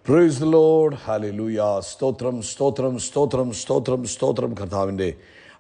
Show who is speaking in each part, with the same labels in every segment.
Speaker 1: Praise the Lord, hallelujah. സ്തോത്രം സ്തോത്രം സ്തോത്രം സ്തോത്രം സ്തോത്രം. കർത്താവിൻ്റെ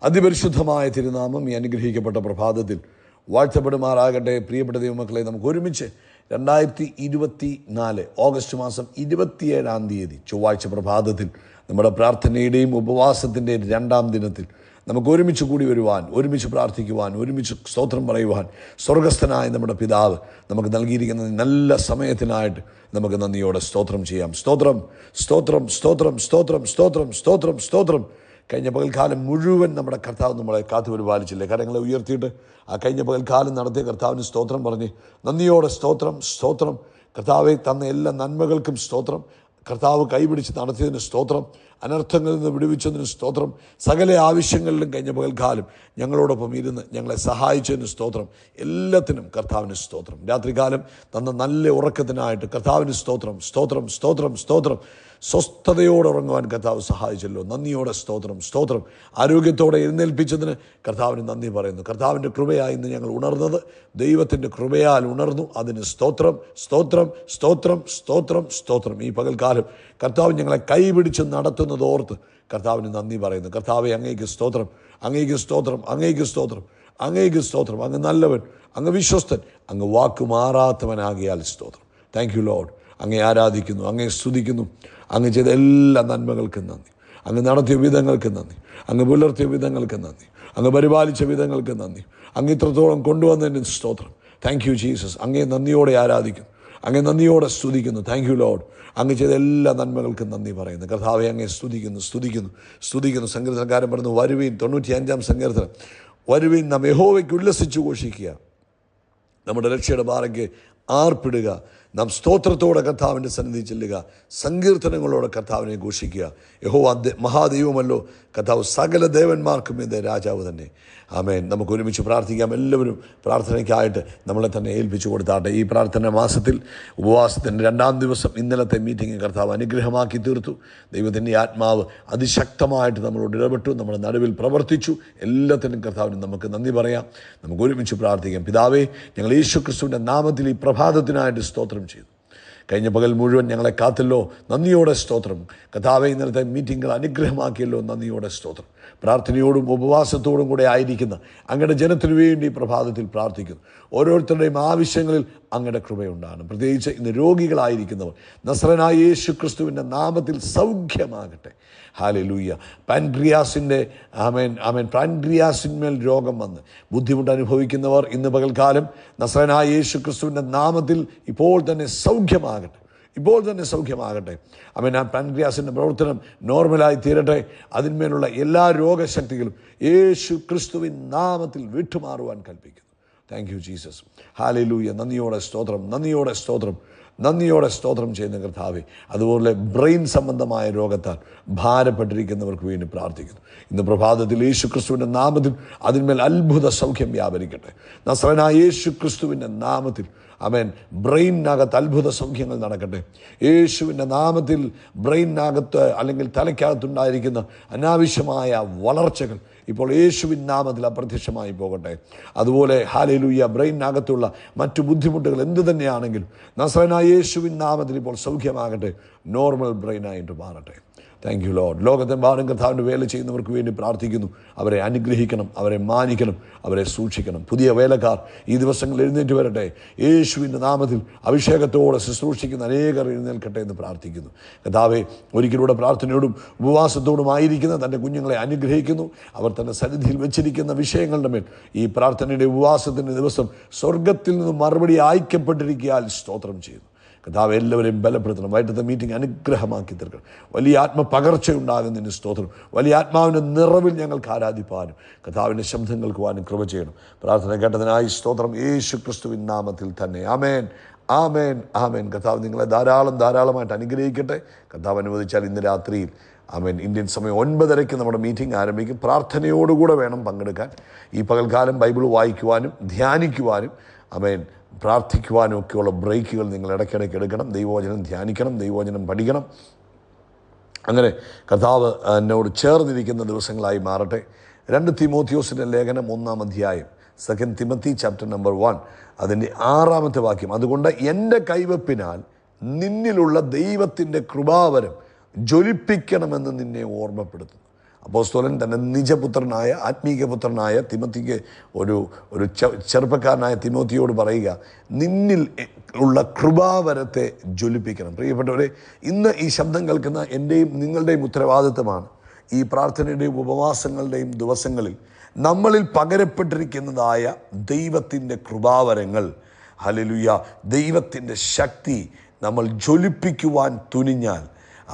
Speaker 1: അതിപരിശുദ്ധമായ തിരുനാമം ഈ അനുഗ്രഹിക്കപ്പെട്ട പ്രഭാതത്തിൽ വാഴ്ത്തപ്പെടുമാറാകട്ടെ. പ്രിയപ്പെട്ട ദൈവമക്കളെ, നമുക്ക് ഒരുമിച്ച് 2024 ഓഗസ്റ്റ് മാസം 27 ചൊവ്വാഴ്ച പ്രഭാതത്തിൽ നമ്മുടെ പ്രാർത്ഥനയുടെയും ഉപവാസത്തിൻ്റെ 2ാം ദിനത്തിൽ നമുക്ക് ഒരുമിച്ച് കൂടി വരുവാൻ, ഒരുമിച്ച് പ്രാർത്ഥിക്കുവാൻ, ഒരുമിച്ച് സ്തോത്രം പറയുവാൻ സ്വർഗസ്ഥനായ നമ്മുടെ പിതാവ് നമുക്ക് നൽകിയിരിക്കുന്ന നല്ല സമയത്തിനായിട്ട് നമുക്ക് നന്ദിയോടെ സ്തോത്രം ചെയ്യാം. സ്തോത്രം സ്തോത്രം സ്തോത്രം സ്തോത്രം സ്തോത്രം സ്തോത്രം സ്തോത്രം. കഴിഞ്ഞ പകൽക്കാലം മുഴുവൻ നമ്മുടെ കർത്താവ് നമ്മളെ കാത്തു പരിപാലിച്ചില്ലേ? കരങ്ങളെ ഉയർത്തിയിട്ട് ആ കഴിഞ്ഞ പകൽക്കാലം നടത്തിയ കർത്താവിന് സ്തോത്രം പറഞ്ഞ് നന്ദിയോടെ സ്തോത്രം സ്തോത്രം. കർത്താവെ തന്ന എല്ലാ നന്മകൾക്കും സ്തോത്രം. കർത്താവ് കൈപിടിച്ച് നടത്തിയതിന് സ്തോത്രം. അനർത്ഥങ്ങളിൽ നിന്ന് വിടുവിച്ചതിന് സ്തോത്രം. സകല ആവശ്യങ്ങളിലും കഴിഞ്ഞ പകൽക്കാലം ഞങ്ങളോടൊപ്പം ഇരുന്ന് ഞങ്ങളെ സഹായിച്ചതിന് സ്തോത്രം. എല്ലാത്തിനും കർത്താവിന് സ്തോത്രം. രാത്രികാലം തന്ന നല്ല ഉറക്കത്തിനായിട്ട് കർത്താവിന് സ്തോത്രം സ്തോത്രം സ്തോത്രം സ്തോത്രം. സ്വസ്ഥതയോടെ ഉറങ്ങുവാൻ കർത്താവ് സഹായിച്ചല്ലോ, നന്ദിയോടെ സ്തോത്രം സ്തോത്രം. ആരോഗ്യത്തോടെ എഴുന്നേൽപ്പിച്ചതിന് കർത്താവിന് നന്ദി പറയുന്നു. കർത്താവിൻ്റെ കൃപയായി ഇന്ന് ഞങ്ങൾ ഉണർന്നത് ദൈവത്തിൻ്റെ കൃപയാൽ ഉണർന്നു, അതിന് സ്തോത്രം സ്തോത്രം സ്തോത്രം സ്തോത്രം സ്തോത്രം. ഈ പകൽക്കാലം കർത്താവ് ഞങ്ങളെ കൈപിടിച്ച് നടത്തുന്നതോർത്ത് കർത്താവിന് നന്ദി പറയുന്നു. കർത്താവെ, അങ്ങേക്ക് സ്തോത്രം, അങ്ങേക്ക് സ്തോത്രം, അങ്ങേക്ക് സ്തോത്രം, അങ്ങേക്ക് സ്തോത്രം. അങ്ങ് നല്ലവൻ, അങ്ങ് വിശ്വസ്തൻ, അങ്ങ് വാക്കുമാറാത്തവനാകിയാൽ സ്തോത്രം. Thank you Lord. അങ്ങേ ആരാധിക്കുന്നു, അങ്ങേ സ്തുതിക്കുന്നു. അങ്ങ് ചെയ്ത എല്ലാ നന്മകൾക്കും നന്ദി. അങ്ങ് നടത്തിയ വിധങ്ങൾക്ക് നന്ദി. അങ്ങ് പുലർത്തിയ വിധങ്ങൾക്ക് നന്ദി. അങ്ങ് പരിപാലിച്ച വിധങ്ങൾക്ക് നന്ദി. അങ്ങ് ഇത്രത്തോളം കൊണ്ടുവന്നതിന് സ്തോത്രം. Thank you Jesus. അങ്ങേ നന്ദിയോടെ ആരാധിക്കുന്നു, അങ്ങേ നന്ദിയോടെ സ്തുതിക്കുന്നു. Thank you Lord. അങ്ങ് ചെയ്ത എല്ലാ നന്മകൾക്കും നന്ദി പറയുന്നു. കർത്താവെ, അങ്ങേ സ്തുതിക്കുന്നു സ്തുതിക്കുന്നു സ്തുതിക്കുന്നു. സങ്കീർത്തനക്കാരൻ പറഞ്ഞു, വരുവീൻ, 95-ാം സങ്കീർത്തനം, വരുവീൻ നാം യഹോവയ്ക്ക് ഉല്ലസിച്ചു ഘോഷിക്കുക, നമ്മുടെ രക്ഷയുടെ പാറയ്ക്ക് ആർപ്പിടുക, നാം സ്തോത്രത്തോടെ കർത്താവിൻ്റെ സന്നിധി ചെല്ലുക, സങ്കീർത്തനങ്ങളോടെ കർത്താവിനെ ഘോഷിക്കുക. യഹോവ മഹാദൈവമല്ലോ, കർത്താവ് സകല ദേവന്മാർക്കും ഇത് രാജാവ് തന്നെ. ആമേൻ. നമുക്ക് ഒരുമിച്ച് പ്രാർത്ഥിക്കാം. എല്ലാവരും പ്രാർത്ഥനയ്ക്കായിട്ട് നമ്മളെ തന്നെ ഏൽപ്പിച്ചു കൊടുത്താട്ടെ. ഈ പ്രാർത്ഥന മാസത്തിൽ ഉപവാസത്തിൻ്റെ 2ാം ദിവസം ഇന്നലത്തെ മീറ്റിംഗ് കർത്താവ് അനുഗ്രഹമാക്കി തീർത്തു. ദൈവത്തിൻ്റെ ആത്മാവ് അതിശക്തമായിട്ട് നമ്മളോട് ഇടപെട്ടു, നമ്മുടെ നടുവിൽ പ്രവർത്തിച്ചു. എല്ലാത്തിനും കർത്താവിന് നമുക്ക് നന്ദി പറയാം. നമുക്ക് ഒരുമിച്ച് പ്രാർത്ഥിക്കാം. പിതാവേ, ഞങ്ങൾ യേശു ക്രിസ്തുവിൻ്റെ നാമത്തിൽ ഈ പ്രഭാതത്തിനായിട്ട് സ്തോത്രം ചെയ്തു. കഴിഞ്ഞ പകൽ മുഴുവൻ ഞങ്ങളെ കാത്തല്ലോ, നന്ദിയോടെ സ്തോത്രം. കർത്താവേ, ഇന്നലത്തെ മീറ്റിങ്ങുകൾ അനുഗ്രഹമാക്കിയല്ലോ, നന്ദിയോടെ സ്തോത്രം. പ്രാർത്ഥനയോടും ഉപവാസത്തോടും കൂടെ ആയിരിക്കുന്ന അങ്ങയുടെ ജനത്തിനു വേണ്ടി പ്രഭാതത്തിൽ പ്രാർത്ഥിക്കുന്നു. ഓരോരുത്തരുടെയും ആവശ്യങ്ങളിൽ അങ്ങയുടെ കൃപയുണ്ടാകണം. പ്രത്യേകിച്ച് ഇന്ന് രോഗികളായിരിക്കുന്നവർ നസ്രനായ യേശു ക്രിസ്തുവിൻ്റെ നാമത്തിൽ സൗഖ്യമാകട്ടെ. ഹല്ലേലൂയ. പാൻക്രിയാസിൻ്റെ പാൻക്രിയാസിന്മേൽ രോഗം വന്ന് ബുദ്ധിമുട്ട് അനുഭവിക്കുന്നവർ ഇന്ന് പകൽക്കാലം നസ്രനായ യേശു ക്രിസ്തുവിൻ്റെ നാമത്തിൽ ഇപ്പോൾ തന്നെ സൗഖ്യമാകട്ടെ, ഇപ്പോൾ തന്നെ സൗഖ്യമാകട്ടെ. ആമേൻ. ആ പാൻക്രിയാസിൻ്റെ പ്രവർത്തനം നോർമലായി തീരട്ടെ. അതിന്മേലുള്ള എല്ലാ രോഗശക്തികളും യേശു ക്രിസ്തുവിൻ നാമത്തിൽ വിട്ടുമാറുവാൻ കൽപ്പിക്കുന്നു. Thank you Jesus. ഹല്ലേലൂയ. നന്ദിയോടെ സ്തോത്രം, നന്ദിയോടെ സ്തോത്രം, നന്ദിയോടെ സ്തോത്രം ചെയ്യുന്ന കർത്താവേ. അതുപോലെ ബ്രെയിൻ സംബന്ധമായ രോഗത്താൽ ഭാരപ്പെട്ടിരിക്കുന്നവർക്ക് വേണ്ടി പ്രാർത്ഥിക്കുന്നു. ഇന്ന് പ്രഭാതത്തിൽ യേശു ക്രിസ്തുവിൻ്റെ നാമത്തിൽ അതിന്മേൽ അത്ഭുത സൗഖ്യം വ്യാപരിക്കട്ടെ. നസ്രനായ യേശു ക്രിസ്തുവിൻ്റെ നാമത്തിൽ ആമേൻ. ബ്രെയിനകത്ത് അത്ഭുത സൗഖ്യങ്ങൾ നടക്കട്ടെ. യേശുവിൻ്റെ നാമത്തിൽ ബ്രെയിനകത്ത് അല്ലെങ്കിൽ തലയ്ക്കകത്തുണ്ടായിരിക്കുന്ന അനാവശ്യമായ വളർച്ചകൾ ഇപ്പോൾ യേശുവിൻ നാമത്തിൽ അപ്രത്യക്ഷമായി പോകട്ടെ. അതുപോലെ ഹല്ലേലൂയ, ബ്രെയിനകത്തുള്ള മറ്റു ബുദ്ധിമുട്ടുകൾ എന്തു തന്നെയാണെങ്കിലും നസ്രനായ യേശുവിൻ നാമത്തിൽ ഇപ്പോൾ സൗഖ്യമാകട്ടെ, നോർമൽ ബ്രെയിനായിട്ട് മാറട്ടെ. Thank you Lord. ലോകത്തെമ്പാടും കർത്താവിൻ്റെ വേല ചെയ്യുന്നവർക്ക് വേണ്ടി പ്രാർത്ഥിക്കുന്നു. അവരെ അനുഗ്രഹിക്കണം, അവരെ മാനിക്കണം, അവരെ സൂക്ഷിക്കണം. പുതിയ വേലക്കാർ ഈ ദിവസങ്ങളിൽ എഴുന്നേറ്റ് വരട്ടെ. യേശുവിൻ്റെ നാമത്തിൽ അഭിഷേകത്തോടെ ശുശ്രൂഷിക്കുന്ന അനേകർ എഴുന്നേൽക്കട്ടെ എന്ന് പ്രാർത്ഥിക്കുന്നു. കർത്താവേ, ഒരിക്കലൂടെ പ്രാർത്ഥനയോടും ഉപവാസത്തോടും ആയിരിക്കുന്ന തൻ്റെ കുഞ്ഞുങ്ങളെ അനുഗ്രഹിക്കുന്നു. അവർ തൻ്റെ സന്നിധിയിൽ വെച്ചിരിക്കുന്ന വിഷയങ്ങളുടെ മേൽ ഈ പ്രാർത്ഥനയുടെ ഉപവാസത്തിൻ്റെ ദിവസം സ്വർഗത്തിൽ നിന്ന് മറുപടി അയക്കപ്പെട്ടിരിക്കാൻ സ്തോത്രം ചെയ്യുന്നു. കർത്താവ് എല്ലാവരെയും ബലപ്പെടുത്തണം. വൈകിട്ടത്തെ മീറ്റിംഗ് അനുഗ്രഹമാക്കി തീർക്കണം. വലിയ ആത്മപകർച്ചയുണ്ടാകുന്നതിന് സ്തോത്രം. വലിയ ആത്മാവിൻ്റെ നിറവിൽ ഞങ്ങൾക്ക് ആരാധിപ്പാനും കർത്താവിൻ്റെ ശബ്ദം കേൾക്കുവാനും കൃപ ചെയ്യണം. പ്രാർത്ഥന കേട്ടതിനായി സ്തോത്രം, യേശു ക്രിസ്തുവിൻ നാമത്തിൽ തന്നെ. ആമേൻ, ആമേൻ, ആമേൻ. കർത്താവ് നിങ്ങളെ ധാരാളമായിട്ട് അനുഗ്രഹിക്കട്ടെ. കർത്താവ് അനുവദിച്ചാൽ ഇന്ന് രാത്രിയിൽ ആമേൻ, ഇന്ത്യൻ സമയം 9:30 നമ്മുടെ മീറ്റിംഗ് ആരംഭിക്കും. പ്രാർത്ഥനയോടുകൂടെ വേണം പങ്കെടുക്കാൻ. ഈ പകൽക്കാലം ബൈബിൾ വായിക്കുവാനും ധ്യാനിക്കുവാനും ആമേൻ പ്രാർത്ഥിക്കുവാനും ഒക്കെയുള്ള ബ്രേക്കുകൾ നിങ്ങൾ ഇടയ്ക്കിടയ്ക്ക് എടുക്കണം. ദൈവവചനം ധ്യാനിക്കണം, ദൈവവചനം പഠിക്കണം. അങ്ങനെ കർത്താവ് എന്നോട് ചേർന്നിരിക്കുന്ന ദിവസങ്ങളായി മാറട്ടെ. 2 തിമോത്തിയോസിൻ്റെ ലേഖനം 1-ാം അധ്യായം, 2 തിമോത്തി ചാപ്റ്റർ നമ്പർ 1, അതിൻ്റെ 6-ാമത്തെ വാക്യം. അതുകൊണ്ട് എൻ്റെ കൈവപ്പിനാൽ നിന്നിലുള്ള ദൈവത്തിൻ്റെ കൃപാവരം ജ്വലിപ്പിക്കണമെന്ന് നിന്നെ ഓർമ്മപ്പെടുത്തുന്നു. അപ്പോസ്തലൻ തൻ്റെ നിജപുത്രനായ ആത്മീകപുത്രനായ തിമോത്തിക്ക് ഒരു ചെറുപ്പക്കാരനായ തിമോത്തിയോട് പറയുക, നിന്നിൽ ഉള്ള കൃപാവരത്തെ ജ്വലിപ്പിക്കണം. പ്രിയപ്പെട്ടവരെ, ഇന്ന് ഈ ശബ്ദം കേൾക്കുന്ന എൻ്റെയും നിങ്ങളുടെയും ഉത്തരവാദിത്തമാണ് ഈ പ്രാർത്ഥനയുടെയും ഉപവാസങ്ങളുടെയും ദിവസങ്ങളിൽ നമ്മളിൽ പകരപ്പെട്ടിരിക്കുന്നതായ ദൈവത്തിൻ്റെ കൃപാവരങ്ങൾ, ഹല്ലേലൂയ, ദൈവത്തിൻ്റെ ശക്തി നമ്മൾ ജ്വലിപ്പിക്കുവാൻ തുനിഞ്ഞാൽ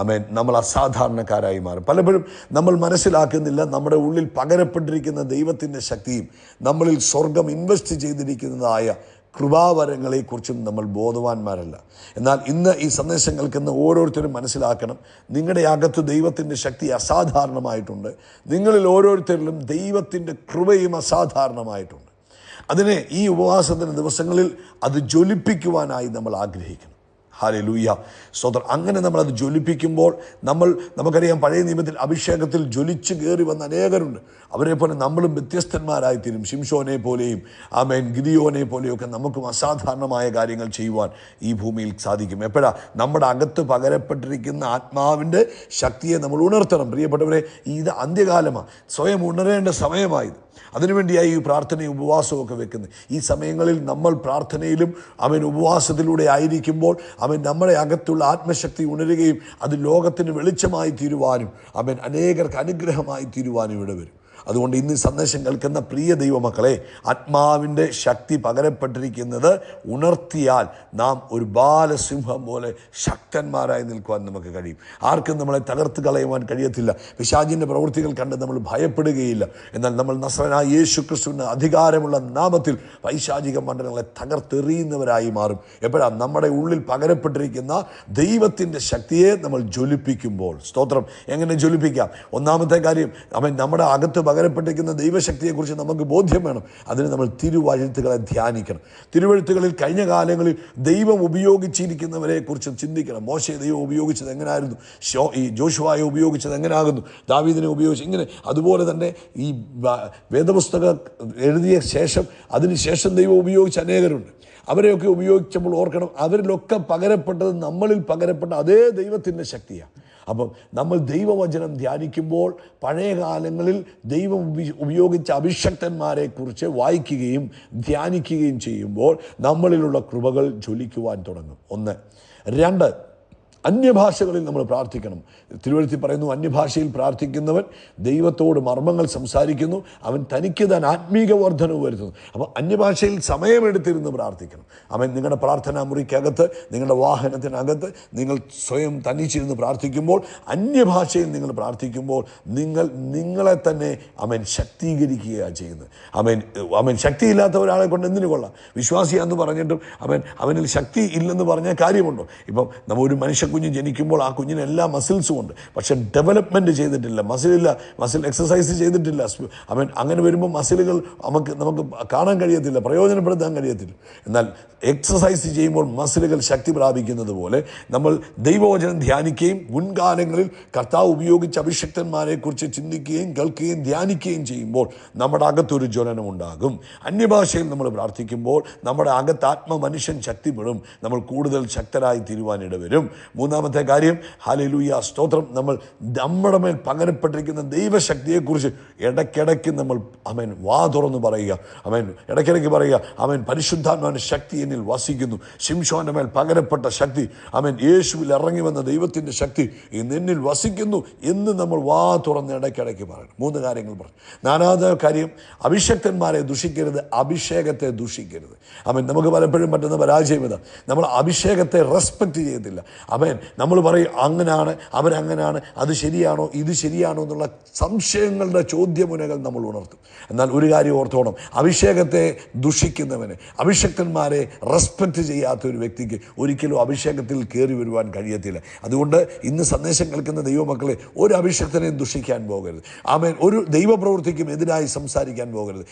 Speaker 1: ആമേൻ, നമ്മൾ അസാധാരണക്കാരായി മാറും. പലപ്പോഴും നമ്മൾ മനസ്സിലാക്കുന്നില്ല നമ്മുടെ ഉള്ളിൽ പകരപ്പെട്ടിരിക്കുന്ന ദൈവത്തിൻ്റെ ശക്തിയും നമ്മളിൽ സ്വർഗം ഇൻവെസ്റ്റ് ചെയ്തിരിക്കുന്നതായ കൃപാവരങ്ങളെക്കുറിച്ചും നമ്മൾ ബോധവാന്മാരല്ല. എന്നാൽ ഇന്ന് ഈ സന്ദേശം കേൾക്കുന്ന ഓരോരുത്തരും മനസ്സിലാക്കണം, നിങ്ങളുടെ അകത്ത് ദൈവത്തിൻ്റെ ശക്തി അസാധാരണമായിട്ടുണ്ട്. നിങ്ങളിൽ ഓരോരുത്തരിലും ദൈവത്തിൻ്റെ കൃപയും അസാധാരണമായിട്ടുണ്ട്. അതിനെ ഈ ഉപവാസത്തിൻ്റെ ദിവസങ്ങളിൽ അത് ജ്വലിപ്പിക്കുവാനായി നമ്മൾ ആഗ്രഹിക്കണം. ഹല്ലേലൂയ, സ്തോത്രം. അങ്ങനെ നമ്മളത് ജ്വലിപ്പിക്കുമ്പോൾ നമുക്കറിയാം, പഴയ നിയമത്തിൽ അഭിഷേകത്തിൽ ജ്വലിച്ച് കയറി വന്ന അനേകരുണ്ട്. അവരെ പോലെ നമ്മളും വ്യത്യസ്തന്മാരായിത്തീരും. ശിംശോനെ പോലെയും ആമേൻ ഗിദിയോനെ പോലെയൊക്കെ നമുക്കും അസാധാരണമായ കാര്യങ്ങൾ ചെയ്യുവാൻ ഈ ഭൂമിയിൽ സാധിക്കും. എപ്പോഴാ? നമ്മുടെ അകത്ത് പകരപ്പെട്ടിരിക്കുന്ന ആത്മാവിൻ്റെ ശക്തിയെ നമ്മൾ ഉണർത്തണം. പ്രിയപ്പെട്ടവരെ, ഇത് അന്ത്യകാലമാണ്, സ്വയം ഉണരേണ്ട സമയമായത്. അതിനുവേണ്ടിയായി ഈ പ്രാർത്ഥനയും ഉപവാസവും ഒക്കെ വെക്കുന്നത്. ഈ സമയങ്ങളിൽ നമ്മൾ പ്രാർത്ഥനയിലും ഉപവാസത്തിലൂടെ ആയിരിക്കുമ്പോൾ നമ്മുടെ അകത്തുള്ള ആത്മശക്തി ഉണരുകയും അത് ലോകത്തിന് വെളിച്ചമായി തീരുവാനും അനേകർക്ക് അനുഗ്രഹമായി തീരുവാനും ഇവിടെ വരും. അതുകൊണ്ട് ഇന്ന് സന്ദേശം കേൾക്കുന്ന പ്രിയ ദൈവമക്കളെ, ആത്മാവിൻ്റെ ശക്തി പകരപ്പെട്ടിരിക്കുന്നത് ഉണർത്തിയാൽ നാം ഒരു ബാലസിംഹം പോലെ ശക്തന്മാരായി നിൽക്കുവാൻ നമുക്ക് കഴിയും. ആർക്കും നമ്മളെ തകർത്ത് കളയുവാൻ കഴിയത്തില്ല. പിശാചിൻ്റെ പ്രവൃത്തികൾ കണ്ട് നമ്മൾ ഭയപ്പെടുകയില്ല. എന്നാൽ നമ്മൾ നസ്രനായ യേശു ക്രിസ്തുവിൻ്റെ അധികാരമുള്ള നാമത്തിൽ പൈശാചിക മണ്ഡലങ്ങളെ തകർത്തെറിയുന്നവരായി മാറും. എപ്പോഴാണ്? നമ്മുടെ ഉള്ളിൽ പകരപ്പെട്ടിരിക്കുന്ന ദൈവത്തിൻ്റെ ശക്തിയെ നമ്മൾ ജ്വലിപ്പിക്കുമ്പോൾ. സ്തോത്രം. എങ്ങനെ ജ്വലിപ്പിക്കാം? ഒന്നാമത്തെ കാര്യം, നമ്മുടെ അകത്ത് പകരപ്പെട്ടിരിക്കുന്ന ദൈവശക്തിയെക്കുറിച്ച് നമുക്ക് ബോധ്യം വേണം. അതിന് നമ്മൾ തിരുവഴുത്തുകളെ ധ്യാനിക്കണം. തിരുവഴുത്തുകളിൽ കഴിഞ്ഞ കാലങ്ങളിൽ ദൈവം ഉപയോഗിച്ചിരിക്കുന്നവരെ കുറിച്ച് ചിന്തിക്കണം. മോശയെ ദൈവം ഉപയോഗിച്ചത് എങ്ങനെയായിരുന്നു? ഈ ജോഷുവായെ ഉപയോഗിച്ചത് എങ്ങനെയാകുന്നു? ദാവീദിനെ ഉപയോഗിച്ച് ഇങ്ങനെ. അതുപോലെ തന്നെ ഈ വേദപുസ്തകം എഴുതിയ ശേഷം അതിനുശേഷം ദൈവം ഉപയോഗിച്ച അനേകരുണ്ട്. അവരെയൊക്കെ ഉപയോഗിച്ചപ്പോൾ ഓർക്കണം, അവരിലൊക്കെ പകരപ്പെട്ടത് നമ്മളിൽ പകരപ്പെട്ട അതേ ദൈവത്തിൻ്റെ ശക്തിയാണ്. അപ്പം നമ്മൾ ദൈവവചനം ധ്യാനിക്കുമ്പോൾ പഴയ കാലങ്ങളിൽ ദൈവം ഉപയോഗിച്ച അഭിഷക്തന്മാരെക്കുറിച്ച് വായിക്കുകയും ധ്യാനിക്കുകയും ചെയ്യുമ്പോൾ നമ്മളിലുള്ള കൃപകൾ ജ്വലിക്കുവാൻ തുടങ്ങും. 1. 2, അന്യഭാഷകളിൽ നമ്മൾ പ്രാർത്ഥിക്കണം. തിരുവഴുത്തിൽ പറയുന്നു, അന്യഭാഷയിൽ പ്രാർത്ഥിക്കുന്നവൻ ദൈവത്തോട് മർമ്മങ്ങൾ സംസാരിക്കുന്നു, അവൻ തനിക്ക് താൻ ആത്മീക വർധനവ് വരുത്തുന്നു. അപ്പോൾ അന്യഭാഷയിൽ സമയമെടുത്തിരുന്ന് പ്രാർത്ഥിക്കണം. നിങ്ങളുടെ പ്രാർത്ഥനാ മുറിക്കകത്ത്, നിങ്ങളുടെ വാഹനത്തിനകത്ത് നിങ്ങൾ സ്വയം തനിച്ചിരുന്ന് പ്രാർത്ഥിക്കുമ്പോൾ, അന്യഭാഷയിൽ നിങ്ങൾ പ്രാർത്ഥിക്കുമ്പോൾ നിങ്ങളെ തന്നെ ശക്തീകരിക്കുകയാണ് ചെയ്യുന്നത്. ശക്തിയില്ലാത്ത ഒരാളെ കൊണ്ട് എന്തിനു കൊള്ളാം? വിശ്വാസിയാന്ന് പറഞ്ഞിട്ടും അവനിൽ ശക്തി ഇല്ലെന്ന് പറഞ്ഞാൽ കാര്യമുണ്ടോ? ഇപ്പം നമ്മൾ ഒരു മനുഷ്യക്കുഞ്ഞ് ജനിക്കുമ്പോൾ ആ കുഞ്ഞിന് എല്ലാ മസിൽസും ഉണ്ട്, പക്ഷെ ഡെവലപ്മെൻറ്റ് ചെയ്തിട്ടില്ല, മസിൽ എക്സസൈസ് ചെയ്തിട്ടില്ല. അങ്ങനെ വരുമ്പോൾ മസിലുകൾ നമുക്ക് കാണാൻ കഴിയത്തില്ല, പ്രയോജനപ്പെടുത്താൻ കഴിയത്തില്ല. എന്നാൽ എക്സസൈസ് ചെയ്യുമ്പോൾ മസിലുകൾ ശക്തി പ്രാപിക്കുന്നത് പോലെ നമ്മൾ ദൈവവചനം ധ്യാനിക്കുകയും മുൻകാലങ്ങളിൽ കർത്താവ് ഉപയോഗിച്ച അഭിഷക്തന്മാരെക്കുറിച്ച് ചിന്തിക്കുകയും കേൾക്കുകയും ധ്യാനിക്കുകയും ചെയ്യുമ്പോൾ നമ്മുടെ അകത്തൊരു ജ്വലനം ഉണ്ടാകും. അന്യഭാഷയിൽ നമ്മൾ പ്രാർത്ഥിക്കുമ്പോൾ നമ്മുടെ അകത്ത് ആത്മമനുഷ്യൻ ശക്തിപ്പെടും, നമ്മൾ കൂടുതൽ ശക്തരായി തീരുവാനിടവരും. 3-ാമത്തെ കാര്യം, ഹല്ലേലൂയ, സ്തോത്രം, നമ്മുടെ മേൽ പകരപ്പെട്ടിരിക്കുന്ന ദൈവശക്തിയെക്കുറിച്ച് ഇടയ്ക്കിടയ്ക്ക് നമ്മൾ വാ തുറന്ന് പറയുക. ഇടയ്ക്കിടയ്ക്ക് പറയുക, പരിശുദ്ധാത്മാവിൻ്റെ ശക്തി എന്നിൽ വസിക്കുന്നു. ശിംശോന്റെ മേൽ പകരപ്പെട്ട ശക്തി, യേശുവിൽ ഇറങ്ങി വന്ന ദൈവത്തിൻ്റെ ശക്തി എന്നിൽ വസിക്കുന്നു എന്ന് നമ്മൾ വാ തുറന്ന് ഇടയ്ക്കിടയ്ക്ക് പറയണം. 3 കാര്യങ്ങൾ പറഞ്ഞു. 4-ാമത്തെ കാര്യം, അഭിഷക്തന്മാരെ ദുഷിക്കരുത്, അഭിഷേകത്തെ ദുഷിക്കരുത്. നമുക്ക് പലപ്പോഴും പറ്റുന്ന പരാജയം ഇതാ, നമ്മൾ അഭിഷേകത്തെ റെസ്പെക്റ്റ് ചെയ്യത്തില്ല. നമ്മൾ പറയും അങ്ങനെയാണ്, അവരങ്ങനെയാണ്, അത് ശരിയാണോ, ഇത് ശരിയാണോ എന്നുള്ള സംശയങ്ങളുടെ ചോദ്യമുനകൾ നമ്മൾ ഉണർത്തും. എന്നാൽ ഒരു കാര്യം ഓർത്തോണം, അഭിഷേകത്തെ ദുഷിക്കുന്നവന്, അഭിഷക്തന്മാരെ റെസ്പെക്റ്റ് ചെയ്യാത്ത ഒരു വ്യക്തിക്ക് ഒരിക്കലും അഭിഷേകത്തിൽ കയറി വരുവാൻ കഴിയത്തില്ല. അതുകൊണ്ട് ഇന്ന് സന്ദേശം കേൾക്കുന്ന ദൈവമക്കളെ, ഒരു അഭിഷക്തനെയും ദുഷിക്കാൻ പോകരുത്. ഒരു ദൈവപ്രവൃത്തിക്കും എതിരായി സംസാരിക്കാൻ പോകരുത്.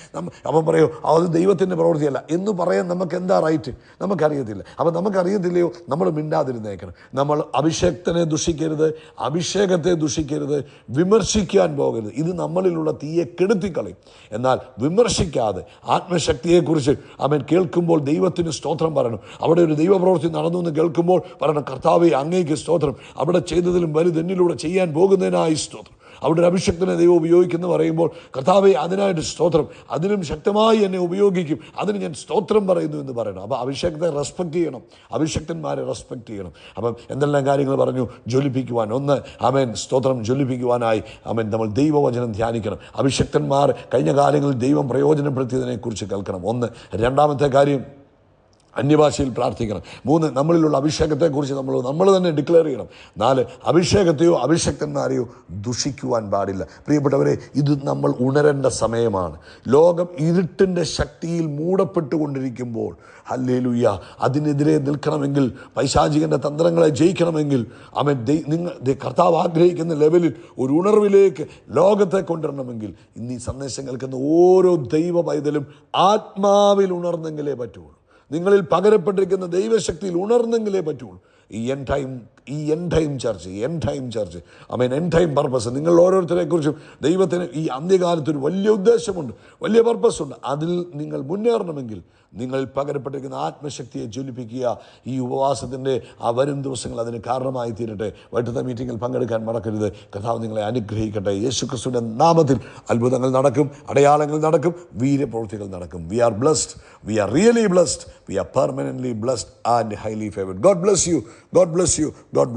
Speaker 1: അവൻ പറയോ അത് ദൈവത്തിൻ്റെ പ്രവൃത്തിയല്ല എന്ന് പറയാൻ നമുക്ക് എന്താ റൈറ്റ്? നമുക്കറിയത്തില്ല. നമുക്കറിയത്തില്ലയോ, നമ്മൾ മിണ്ടാതിരുന്നേക്കണം. നമ്മൾ അഭിഷേകത്തിനെ ദുഷിക്കരുത്, അഭിഷേകത്തെ ദുഷിക്കരുത്, വിമർശിക്കാൻ പോകരുത്. ഇത് നമ്മളിലുള്ള തീയെ കെടുത്തിക്കളയും. എന്നാൽ വിമർശിക്കാതെ ആത്മശക്തിയെക്കുറിച്ച് അവൻ കേൾക്കുമ്പോൾ ദൈവത്തിന് സ്തോത്രം പറയണം. അവിടെ ഒരു ദൈവപ്രവൃത്തി നടന്നു എന്ന് കേൾക്കുമ്പോൾ പറയണം, കർത്താവേ അങ്ങേക്ക് സ്തോത്രം, അവിടെ ചെയ്തതിലും വലുത് എന്നിലൂടെ ചെയ്യാൻ പോകുന്നതിനായി സ്തോത്രം. അവിടെ ഒരു അഭിഷക്തനെ ദൈവം ഉപയോഗിക്കുന്നു പറയുമ്പോൾ, കർത്താവേ അതിനായിട്ട് സ്തോത്രം, അതിലും ശക്തമായി എന്നെ ഉപയോഗിക്കും, അതിന് ഞാൻ സ്തോത്രം പറയുന്നു എന്ന് പറയണം. അപ്പോൾ അഭിഷേകത്തെ റെസ്പെക്റ്റ് ചെയ്യണം, അഭിഷക്തന്മാരെ റെസ്പെക്റ്റ് ചെയ്യണം. അപ്പം എന്തെല്ലാം കാര്യങ്ങൾ പറഞ്ഞു? ജ്വലിപ്പിക്കുവാൻ, ഒന്ന് ആമേൻ സ്തോത്രം, ജ്വലിപ്പിക്കുവാനായി ആമേൻ നമ്മൾ ദൈവവചനം ധ്യാനിക്കണം. അഭിഷക്തന്മാർ കഴിഞ്ഞ കാലങ്ങളിൽ ദൈവം പ്രയോജനപ്പെടുത്തിയതിനെക്കുറിച്ച് കേൾക്കണം. ഒന്ന്. രണ്ടാമത്തെ കാര്യം, അന്യഭാഷയിൽ പ്രാർത്ഥിക്കണം. 3, നമ്മളിലുള്ള അഭിഷേകത്തെക്കുറിച്ച് നമ്മൾ തന്നെ ഡിക്ലെയർ ചെയ്യണം. 4, അഭിഷേകത്തെയോ അഭിഷക്തന്മാരെയോ ദുഷിക്കുവാൻ പാടില്ല. പ്രിയപ്പെട്ടവരെ, ഇത് നമ്മൾ ഉണരേണ്ട സമയമാണ്. ലോകം ഇരുട്ടിൻ്റെ ശക്തിയിൽ മൂടപ്പെട്ടുകൊണ്ടിരിക്കുമ്പോൾ ഹല്ലേലൂയ, അതിനെതിരെ നിൽക്കണമെങ്കിൽ, പൈശാചികൻ്റെ തന്ത്രങ്ങളെ ജയിക്കണമെങ്കിൽ അവൻ കർത്താവ് ആഗ്രഹിക്കുന്ന ലെവലിൽ ഒരു ഉണർവിലേക്ക് ലോകത്തെ കൊണ്ടുവരണമെങ്കിൽ ഇന്ന് ഈ സന്ദേശം കേൾക്കുന്ന ഓരോ ദൈവ പൈതലും ആത്മാവിൽ ഉണർന്നെങ്കിലേ പറ്റുള്ളൂ. നിങ്ങളിൽ പകരപ്പെട്ടിരിക്കുന്ന ദൈവശക്തിയിൽ ഉണർന്നെങ്കിലേ പറ്റുള്ളൂ. ഈ എൻ ടൈം ചർച്ച് ആമേൻ, എൻ ടൈം പർപ്പസ്, നിങ്ങൾ ഓരോരുത്തരെക്കുറിച്ചും ദൈവത്തിന് ഈ അന്ത്യകാലത്തൊരു വലിയ ഉദ്ദേശമുണ്ട്, വലിയ പർപ്പസുണ്ട്. അതിൽ നിങ്ങൾ മുന്നേറണമെങ്കിൽ നിങ്ങളിൽ പകരപ്പെട്ടിരിക്കുന്ന ആത്മശക്തിയെ ജ്വലിപ്പിക്കുക. ഈ ഉപവാസത്തിൻ്റെ ആ വരും ദിവസങ്ങൾ അതിന് കാരണമായി തീരട്ടെ. വൈകിട്ടത്തെ മീറ്റിങ്ങിൽ പങ്കെടുക്കാൻ മറക്കരുത്. കർത്താവ് നിങ്ങളെ അനുഗ്രഹിക്കട്ടെ. യേശുക്രിസ്തുവിൻ്റെ നാമത്തിൽ അത്ഭുതങ്ങൾ നടക്കും, അടയാളങ്ങൾ നടക്കും, വീര്യപ്രവൃത്തികൾ നടക്കും. We are blessed, we are really blessed, we are permanently blessed and highly favoured. God bless you, God bless you, God bless.